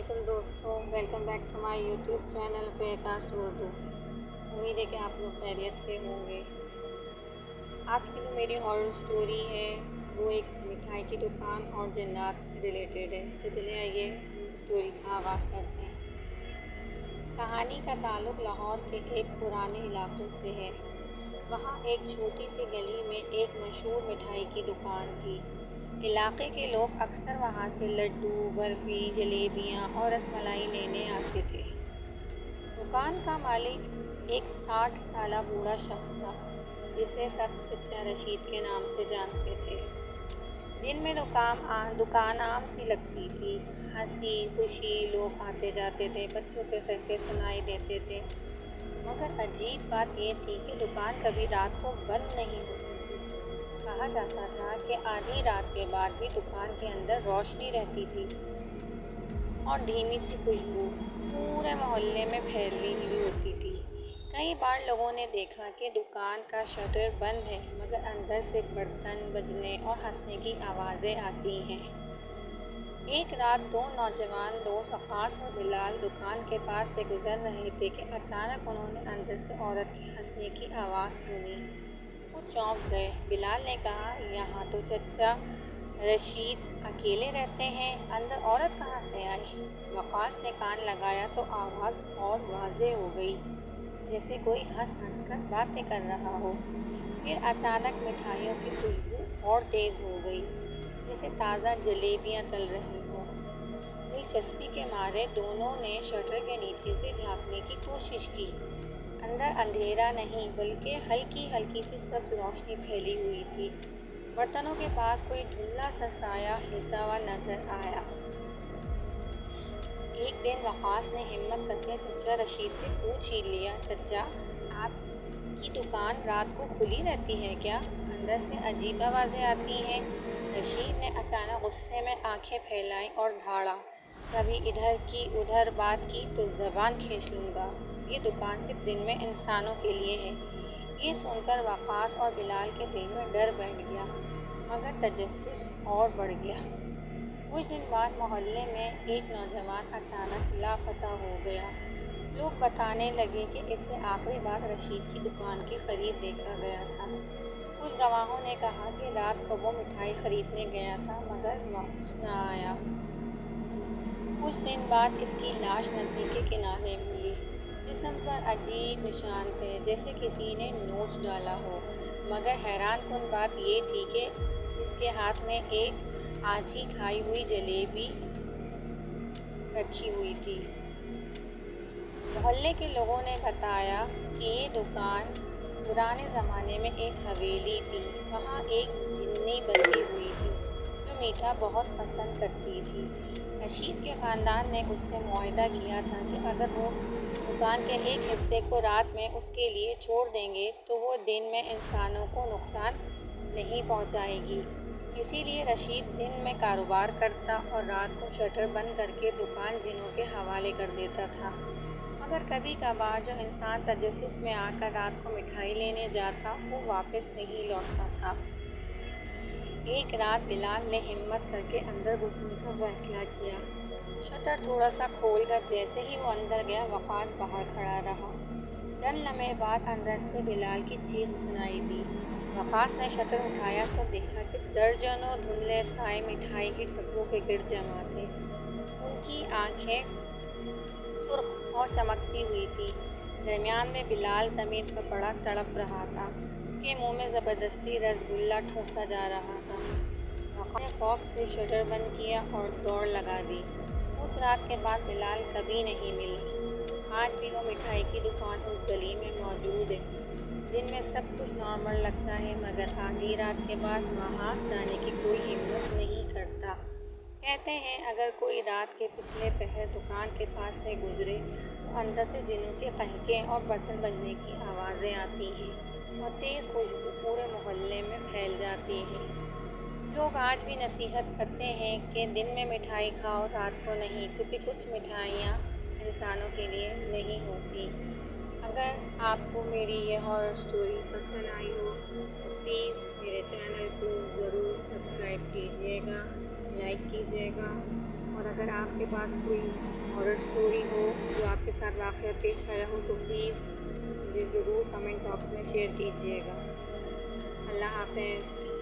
علیکم دوستوں، welcome back to my YouTube channel فیکاسٹ اردو۔ امید ہے کہ آپ لوگ خیریت سے ہوں گے۔ آج کی جو میری ہارر سٹوری ہے وہ ایک مٹھائی کی دکان اور جنات سے ریلیٹڈ ہے، تو چلیں آئیے سٹوری کا آغاز کرتے ہیں۔ کہانی کا تعلق لاہور کے ایک پرانے علاقے سے ہے۔ وہاں ایک چھوٹی سی گلی میں ایک مشہور مٹھائی کی دکان تھی۔ علاقے کے لوگ اکثر وہاں سے لڈو، برفی، جلیبیاں اور رس ملائی لینے آتے تھے۔ دکان کا مالک ایک 60 سالہ بوڑھا شخص تھا جسے سب چچا رشید کے نام سے جانتے تھے۔ دن میں دکان عام سی لگتی تھی، ہنسی خوشی لوگ آتے جاتے تھے، بچوں کے قصے سنائی دیتے تھے، مگر عجیب بات یہ تھی کہ دکان کبھی رات کو بند نہیں ہوتی تھی۔ کہا جاتا تھا کہ آدھی رات کے بعد بھی دکان کے اندر روشنی رہتی تھی اور دھیمی سی خوشبو پورے محلے میں پھیلی ہوئی ہوتی تھی۔ کئی بار لوگوں نے دیکھا کہ دکان کا شٹر بند ہے مگر اندر سے برتن بجنے اور ہنسنے کی آوازیں آتی ہیں۔ ایک رات دو نوجوان دوست وقاص اور بلال دکان کے پاس سے گزر رہے تھے کہ اچانک انہوں نے اندر سے عورت کے ہنسنے کی آواز سنی۔ وہ چونک گئے۔ بلال نے کہا، یہاں تو چچا رشید اکیلے رہتے ہیں، اندر عورت کہاں سے آئی؟ وقاص نے کان لگایا تو آواز اور واضح ہو گئی، جیسے کوئی ہنس ہنس کر باتیں کر رہا ہو۔ پھر اچانک مٹھائیوں کی خوشبو اور تیز ہو گئی، جیسے تازہ جلیبیاں تل رہی ہوں۔ دلچسپی کے مارے دونوں نے شٹر کے نیچے سے جھانکنے کی کوشش کی۔ اندر اندھیرا نہیں بلکہ ہلکی ہلکی سی سبز روشنی پھیلی ہوئی تھی۔ برتنوں کے پاس کوئی دھندلا سا سایہ ہلتا ہوا نظر آیا۔ ایک دن وقاص نے ہمت کر کے چچا رشید سے پوچھ ہی لیا، چچا آپ کی دکان رات کو کھلی رہتی ہے کیا؟ اندر سے عجیب آوازیں آتی ہیں۔ رشید نے اچانک غصے میں آنکھیں پھیلائیں اور دھاڑا، کبھی ادھر کی ادھر بات کی تو زبان کھینچ لوں گا۔ یہ دکان صرف دن میں انسانوں کے لیے ہے۔ یہ سن کر وقاص اور بلال کے دل میں ڈر بیٹھ گیا، مگر تجسس اور بڑھ گیا۔ کچھ دن بعد محلے میں ایک نوجوان اچانک لاپتہ ہو گیا۔ لوگ بتانے لگے کہ اسے آخری بار رشید کی دکان کے قریب دیکھا گیا تھا۔ کچھ گواہوں نے کہا کہ رات کو وہ مٹھائی خریدنے گیا تھا مگر واپس نہ آیا۔ کچھ دن بعد اس کی لاش ندی کے کنارے ملی۔ جسم پر عجیب نشان تھے، جیسے کسی نے نوچ ڈالا ہو، مگر حیران کن بات یہ تھی کہ اس کے ہاتھ میں ایک آدھی کھائی ہوئی جلیبی رکھی ہوئی تھی۔ محلے کے لوگوں نے بتایا کہ یہ دکان پرانے زمانے میں ایک حویلی تھی۔ وہاں ایک جنی بسی ہوئی تھی جو میٹھا بہت پسند کرتی تھی۔ رشید کے خاندان نے اس سے معاہدہ کیا تھا کہ اگر وہ دکان کے ایک حصے کو رات میں اس کے لیے چھوڑ دیں گے تو وہ دن میں انسانوں کو نقصان نہیں پہنچائے گی۔ اسی لیے رشید دن میں کاروبار کرتا اور رات کو شٹر بند کر کے دکان جنوں کے حوالے کر دیتا تھا۔ مگر کبھی کبھار جو انسان تجسس میں آ کر رات کو مٹھائی لینے جاتا وہ واپس نہیں لوٹتا تھا۔ ایک رات بلال نے ہمت کر کے اندر گھسنے کا فیصلہ کیا۔ شٹر تھوڑا سا کھول کر جیسے ہی وہ اندر گیا، وقاص باہر کھڑا رہا۔ چند لمحے بعد اندر سے بلال کی چیخ سنائی دی۔ وقاص نے شٹر اٹھایا تو دیکھا کہ درجنوں دھندلے سائے مٹھائی کے ڈبوں کے گرد جمع تھے۔ ان کی آنکھیں سرخ اور چمکتی ہوئی تھیں۔ درمیان میں بلال زمین پر پڑا تڑپ رہا تھا، اس کے منہ میں زبردستی رس گلہ ٹھونسا جا رہا تھا۔ وقاص نے خوف سے شٹر بند کیا اور دوڑ لگا دی۔ اس رات کے بعد بلال کبھی نہیں ملا۔ آج بھی وہ مٹھائی کی دکان اس گلی میں موجود ہے۔ دن میں سب کچھ نارمل لگتا ہے مگر آدھی رات کے بعد وہاں جانے کی کوئی ہمت نہیں کرتا۔ کہتے ہیں اگر کوئی رات کے پچھلے پہر دکان کے پاس سے گزرے تو اندر سے جنوں کے قہقہے اور برتن بجنے کی آوازیں آتی ہیں اور تیز خوشبو پورے محلے میں پھیل جاتی ہے۔ لوگ آج بھی نصیحت کرتے ہیں کہ دن میں مٹھائی کھاؤ، رات کو نہیں، کیونکہ کچھ مٹھائیاں انسانوں کے لیے نہیں ہوتی۔ اگر آپ کو میری یہ ہارر سٹوری پسند آئی ہو تو پلیز میرے چینل کو ضرور سبسکرائب کیجیے گا، لائک کیجیے گا اور اگر آپ کے پاس کوئی ہارر اسٹوری ہو جو آپ کے ساتھ واقعہ پیش آیا ہو تو پلیز مجھے ضرور کمنٹ باکس میں شیئر کیجیے گا۔ اللہ حافظ۔